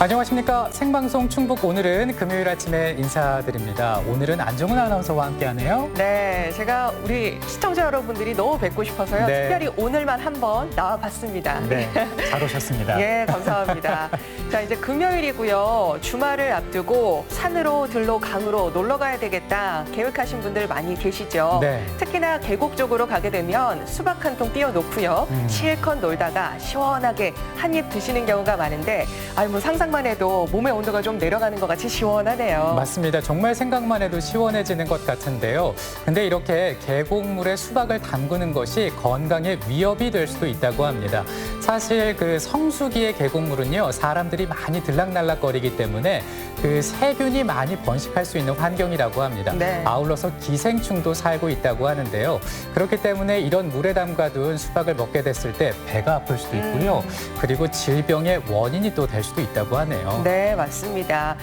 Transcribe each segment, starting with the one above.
안녕하십니까. 생방송 충북 오늘은 금요일 아침에 인사드립니다. 오늘은 안정훈 아나운서와 함께하네요. 네, 제가 우리 시청자 여러분들이 너무 뵙고 싶어서요. 네. 특별히 오늘만 한번 나와봤습니다. 네, 잘 오셨습니다. 예, 감사합니다. 자, 이제 금요일이고요. 주말을 앞두고 산으로, 들로, 강으로 놀러 가야 되겠다 계획하신 분들 많이 계시죠. 네. 특히나 계곡 쪽으로 가게 되면 수박 한 통 띄워놓고요. 실컷 놀다가 시원하게 한 입 드시는 경우가 많은데 뭐 상상만 해도 몸의 온도가 좀 내려가는 것 같이 시원하네요. 맞습니다. 정말 생각만 해도 시원해지는 것 같은데요. 근데 이렇게 계곡물에 수박을 담그는 것이 건강에 위협이 될 수도 있다고 합니다. 사실 그 성수기의 계곡물은요, 사람들이 많이 들락날락거리기 때문에 그 세균이 많이 번식할 수 있는 환경이라고 합니다. 네. 아울러서 기생충도 살고 있다고 하는데요. 그렇기 때문에 이런 물에 담가둔 수박을 먹게 됐을 때 배가 아플 수도 있고요. 그리고 질병의 원인이 또 될 수도 있다고 하네요. 네, 맞습니다.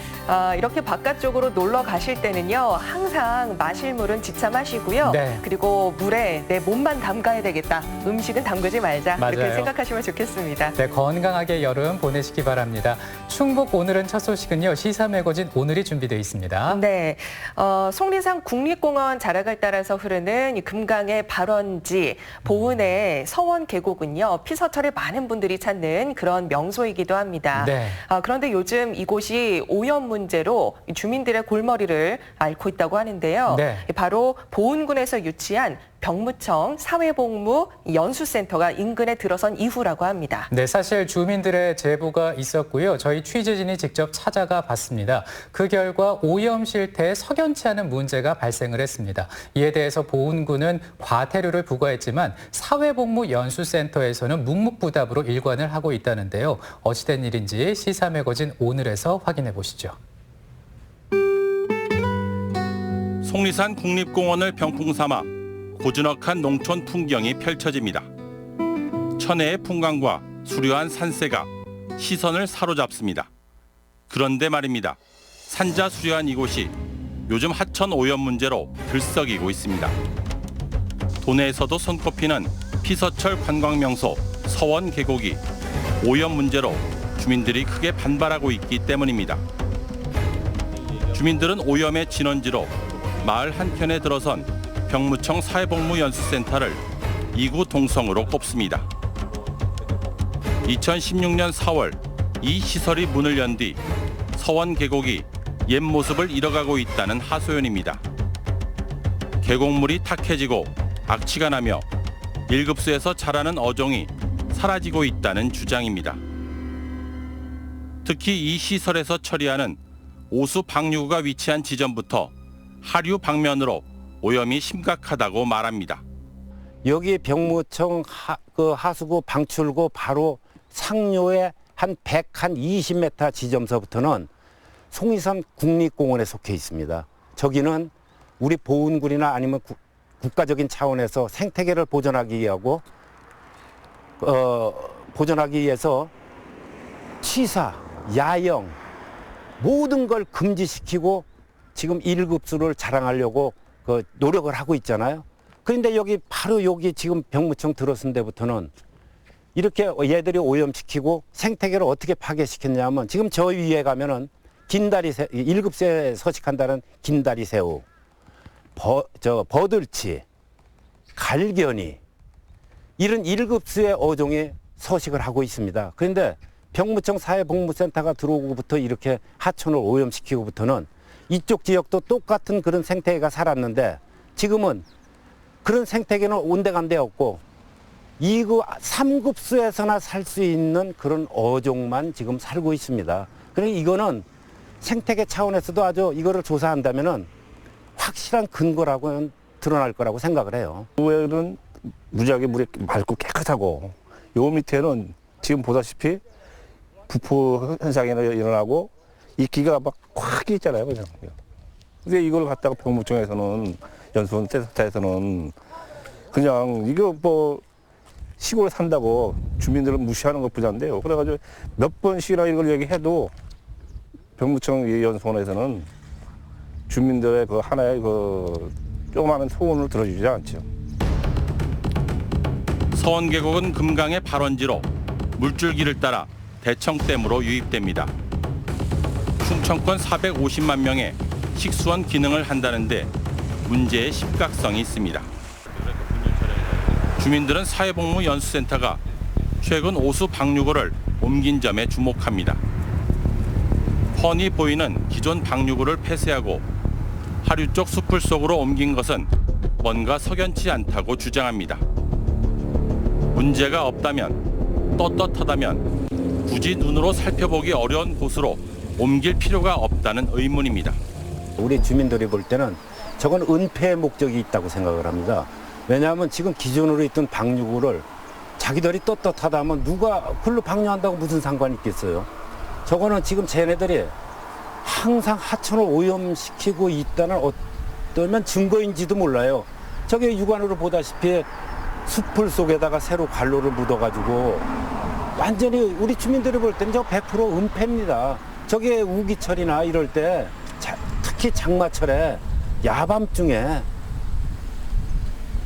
이렇게 바깥쪽으로 놀러 가실 때는요, 항상 마실 물은 지참하시고요. 네. 그리고 물에 내 몸만 담가야 되겠다. 음식은 담그지 말자. 이렇게 맞아요. 생각하시면 좋겠습니다. 네, 건강하게 여름 보내시기 바랍니다. 충북 오늘은 첫 소식은요, 시사 매거진 오늘이 준비되어 있습니다. 네, 속리산 국립공원 자락을 따라서 흐르는 이 금강의 발원지 보은의 서원 계곡은요, 피서철에 많은 분들이 찾는 그런 명소이기도 합니다. 네. 그런데 요즘 이곳이 오염 문제로 주민들의 골머리를 앓고 있다고 하는데요. 네. 바로 보은군에서 유치한 병무청 사회복무 연수센터가 인근에 들어선 이후라고 합니다. 네, 사실 주민들의 제보가 있었고요. 저희 취재진이 직접 찾아가 봤습니다. 그 결과 오염 실태에 석연치 않은 문제가 발생을 했습니다. 이에 대해서 보은군은 과태료를 부과했지만 사회복무연수센터에서는 묵묵부답으로 일관을 하고 있다는데요. 어찌된 일인지 시사 매거진 오늘에서 확인해 보시죠. 속리산 국립공원을 병풍 삼아 고즈넉한 농촌 풍경이 펼쳐집니다. 천혜의 풍광과 수려한 산세가 시선을 사로잡습니다. 그런데 말입니다. 산자 수려한 이곳이 요즘 하천 오염 문제로 들썩이고 있습니다. 도내에서도 손꼽히는 피서철 관광명소 서원 계곡이 오염 문제로 주민들이 크게 반발하고 있기 때문입니다. 주민들은 오염의 진원지로 마을 한켠에 들어선 병무청 사회복무연수센터를 이구 동성으로 꼽습니다. 2016년 4월 이 시설이 문을 연 뒤 서원 계곡이 옛 모습을 잃어가고 있다는 하소연입니다. 계곡물이 탁해지고 악취가 나며 1급수에서 자라는 어종이 사라지고 있다는 주장입니다. 특히 이 시설에서 처리하는 오수 방류구가 위치한 지점부터 하류 방면으로 오염이 심각하다고 말합니다. 여기 병무청 하수구 방출구 바로 상류에 한 120m 지점서부터는 속리산 국립공원에 속해 있습니다. 저기는 우리 보은군이나 아니면 국가적인 차원에서 생태계를 보존하기 위해서 취사, 야영 모든 걸 금지시키고 지금 1급수를 자랑하려고 노력을 하고 있잖아요. 그런데 바로 여기 지금 병무청 들어선 데부터는 이렇게 얘들이 오염시키고 생태계를 어떻게 파괴시켰냐면 지금 저 위에 가면은 긴다리새, 1급수에 서식한다는 긴다리새우, 버들치, 갈견이 이런 1급수의 어종이 서식을 하고 있습니다. 그런데 병무청 사회복무센터가 들어오고부터 이렇게 하천을 오염시키고부터는 이쪽 지역도 똑같은 그런 생태계가 살았는데 지금은 그런 생태계는 온데간데 없고 2급, 3급수에서나 살 수 있는 그런 어종만 지금 살고 있습니다. 그러니까 이거는 생태계 차원에서도 아주 이거를 조사한다면은 확실한 근거라고 드러날 거라고 생각을 해요. 위에는 무지하게 물이 맑고 깨끗하고 요 밑에는 지금 보다시피 부포 현상이 일어나고 이끼가 막 꽉 있잖아요. 그냥. 근데 이걸 갖다가 병무청에서는 연수센터에서는 그냥 이거 뭐 시골에 산다고 주민들을 무시하는 것뿐인데요. 그래가지고 몇 번씩이나 이걸 얘기해도 병무청 연수원에서는 주민들의 그 하나의 그 조그마한 소원을 들어주지 않죠. 서원 계곡은 금강의 발원지로 물줄기를 따라 대청댐으로 유입됩니다. 충청권 450만 명의 식수원 기능을 한다는데 문제의 심각성이 있습니다. 주민들은 사회복무연수센터가 최근 오수 방류구를 옮긴 점에 주목합니다. 훤히 보이는 기존 방류구를 폐쇄하고 하류 쪽 숲을 속으로 옮긴 것은 뭔가 석연치 않다고 주장합니다. 문제가 없다면, 떳떳하다면 굳이 눈으로 살펴보기 어려운 곳으로 옮길 필요가 없다는 의문입니다. 우리 주민들이 볼 때는 저건 은폐의 목적이 있다고 생각을 합니다. 왜냐하면 지금 기존으로 있던 방류구를 자기들이 떳떳하다면 누가 글로 방류한다고 무슨 상관이 있겠어요. 저거는 지금 쟤네들이 항상 하천을 오염시키고 있다는 어쩌면 증거인지도 몰라요. 저게 육안으로 보다시피 숲을 속에다가 새로 관로를 묻어가지고 완전히 우리 주민들이 볼 때는 저 100% 은폐입니다. 저게 우기철이나 이럴 때 특히 장마철에 야밤중에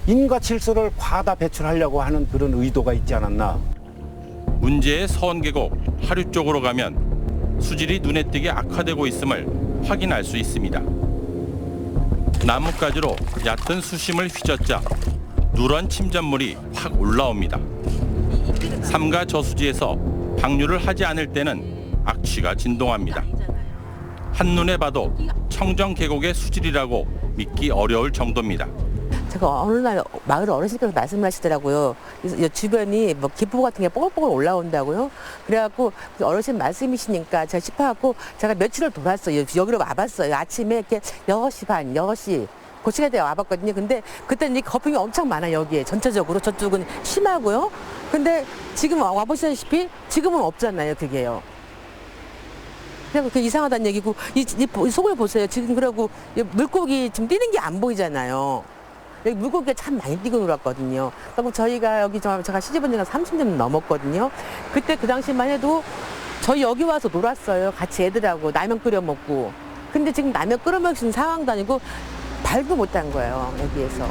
인과 질소를 과다 배출하려고 하는 그런 의도가 있지 않았나. 문제의 서원계곡 하류 쪽으로 가면 수질이 눈에 띄게 악화되고 있음을 확인할 수 있습니다. 나뭇가지로 얕은 수심을 휘젓자 누런 침전물이 확 올라옵니다. 삼가 저수지에서 방류를 하지 않을 때는 악취가 진동합니다. 한눈에 봐도 청정계곡의 수질이라고 믿기 어려울 정도입니다. 제가 어느 날 마을 어르신께서 말씀을 하시더라고요. 이 주변이 뭐 기포 같은 게 뽀글뽀글 올라온다고요. 그래갖고 어르신 말씀이시니까 제가 싶어갖고 제가 며칠을 돌았어요. 여기로 와봤어요. 아침에 이렇게 6시 반, 6시. 그 시간에 와봤거든요. 근데 그때는 이 거품이 엄청 많아요. 여기에 전체적으로 저쪽은 심하고요. 근데 지금 와보시다시피 지금은 없잖아요. 그게요. 그냥 그게 이상하다는 얘기고 이 속을 보세요. 지금 그러고 물고기 지금 뛰는 게 안 보이잖아요. 여기 물고기가 참 많이 뛰고 놀았거든요. 그리고 저희가 여기 제가 시집온 지가 30년 넘었거든요. 그때 그 당시만 해도 저희 여기 와서 놀았어요. 같이 애들하고 라면 끓여 먹고. 근데 지금 라면 끓여 먹을 수 있는 상황도 아니고 발도 못한 거예요. 여기에서.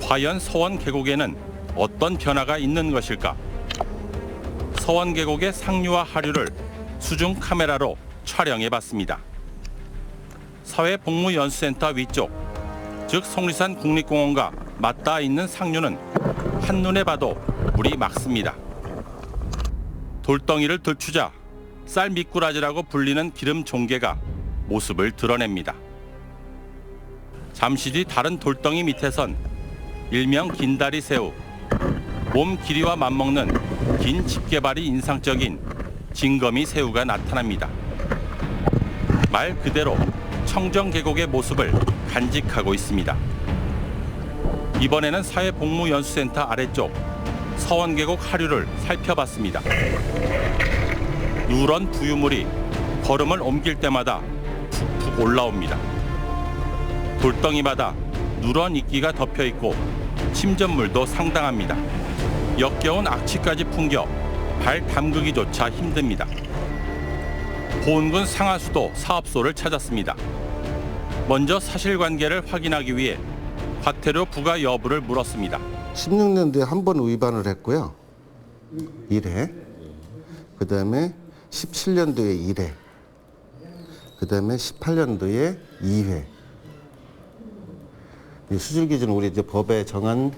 과연 서원 계곡에는 어떤 변화가 있는 것일까? 서원 계곡의 상류와 하류를 수중 카메라로 촬영해봤습니다. 사회복무연수센터 위쪽, 즉 속리산 국립공원과 맞닿아 있는 상류는 한눈에 봐도 물이 맑습니다. 돌덩이를 들추자 쌀 미꾸라지라고 불리는 기름 종개가 모습을 드러냅니다. 잠시 뒤 다른 돌덩이 밑에선 일명 긴다리 새우, 몸 길이와 맞먹는 긴 집게발이 인상적인 징거미 새우가 나타납니다. 말 그대로 청정계곡의 모습을 간직하고 있습니다. 이번에는 사회복무연수센터 아래쪽 서원계곡 하류를 살펴봤습니다. 누런 부유물이 걸음을 옮길 때마다 푹푹 올라옵니다. 돌덩이마다 누런 이끼가 덮여있고 침전물도 상당합니다. 역겨운 악취까지 풍겨 발 담그기조차 힘듭니다. 보은군 상하수도 사업소를 찾았습니다. 먼저 사실관계를 확인하기 위해 과태료 부과 여부를 물었습니다. 16년도에 한 번 위반을 했고요. 1회. 그다음에 17년도에 1회. 그다음에 18년도에 2회. 이 수질 기준은 우리 이제 법에 정한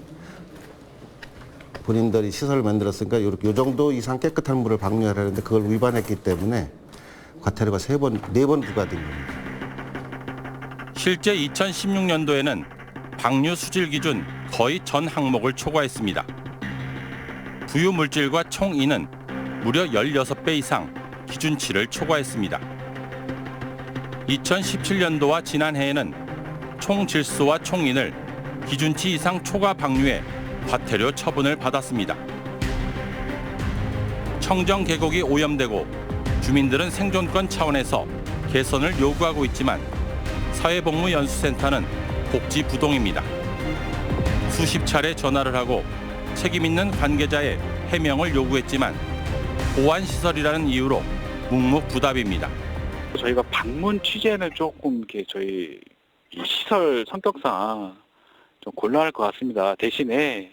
본인들이 시설을 만들었으니까 요 정도 이상 깨끗한 물을 방류하라는데 그걸 위반했기 때문에 과태료가 4번 부과된 겁니다. 실제 2016년도에는 방류 수질 기준 거의 전 항목을 초과했습니다. 부유 물질과 총인은 무려 16배 이상 기준치를 초과했습니다. 2017년도와 지난해에는 총 질소와 총인을 기준치 이상 초과 방류해 과태료 처분을 받았습니다. 청정 계곡이 오염되고 주민들은 생존권 차원에서 개선을 요구하고 있지만 사회복무연수센터는 복지부동입니다. 수십 차례 전화를 하고 책임 있는 관계자의 해명을 요구했지만 보안시설이라는 이유로 묵묵부답입니다. 저희가 방문 취재는 조금 이렇게 저희 이 시설 성격상 좀 곤란할 것 같습니다. 대신에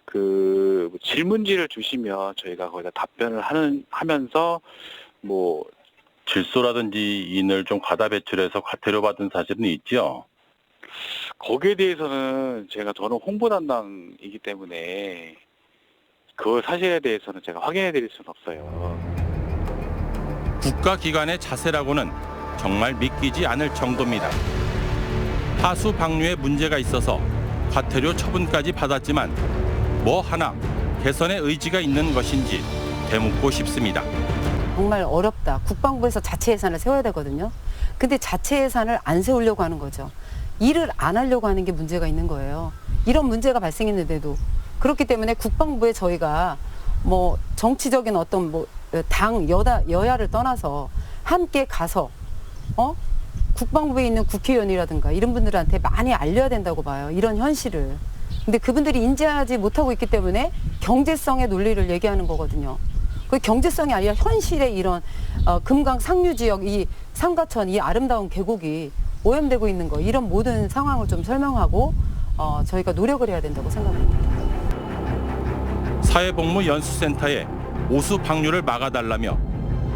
그 질문지를 주시면 저희가 거기다 답변을 하면서 뭐 질소라든지 인을 좀 과다 배출해서 과태료 받은 사실은 있죠. 거기에 대해서는 저는 홍보 담당이기 때문에 그 사실에 대해서는 제가 확인해 드릴 수는 없어요. 국가기관의 자세라고는 정말 믿기지 않을 정도입니다. 하수 방류에 문제가 있어서 과태료 처분까지 받았지만 뭐 하나 개선의 의지가 있는 것인지 되묻고 싶습니다. 정말 어렵다. 국방부에서 자체 예산을 세워야 되거든요. 근데 자체 예산을 안 세우려고 하는 거죠. 일을 안 하려고 하는 게 문제가 있는 거예요. 이런 문제가 발생했는데도. 그렇기 때문에 국방부에 저희가 뭐 정치적인 어떤 뭐 당 여야를 떠나서 함께 가서 국방부에 있는 국회의원이라든가 이런 분들한테 많이 알려야 된다고 봐요. 이런 현실을. 근데 그분들이 인지하지 못하고 있기 때문에 경제성의 논리를 얘기하는 거거든요. 그 경제성이 아니라 현실의 이런 금강 상류 지역 이 삼가천 이 아름다운 계곡이 오염되고 있는 거 이런 모든 상황을 좀 설명하고 저희가 노력을 해야 된다고 생각합니다. 사회복무연수센터에 오수 방류를 막아달라며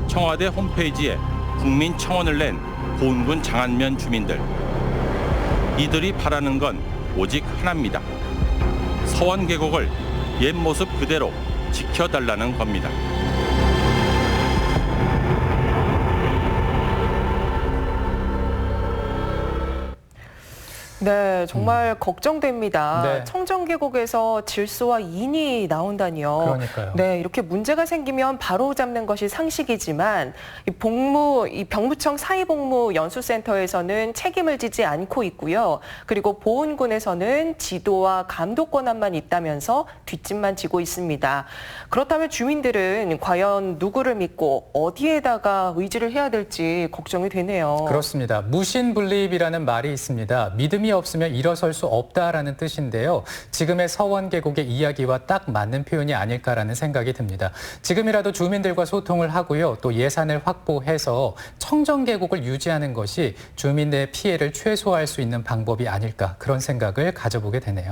청와대 홈페이지에 국민청원을 낸 보은군 장안면 주민들. 이들이 바라는 건 오직 하나입니다. 서원 계곡을 옛 모습 그대로 지켜달라는 겁니다. 네, 정말 걱정됩니다. 네. 청정계곡에서 질소와 인이 나온다니요. 그러니까요. 네, 이렇게 문제가 생기면 바로 잡는 것이 상식이지만 이 병무청 사회복무연수센터에서는 책임을 지지 않고 있고요. 그리고 보훈군에서는 지도와 감독 권한만 있다면서 뒷짐만 지고 있습니다. 그렇다면 주민들은 과연 누구를 믿고 어디에다가 의지를 해야 될지 걱정이 되네요. 그렇습니다. 무신분립이라는 말이 있습니다. 믿음이 없으면 일어설 수 없다라는 뜻인데요. 지금의 서원 계곡의 이야기와 딱 맞는 표현이 아닐까라는 생각이 듭니다. 지금이라도 주민들과 소통을 하고요. 또 예산을 확보해서 청정 계곡을 유지하는 것이 주민의 피해를 최소화할 수 있는 방법이 아닐까 그런 생각을 가져보게 되네요.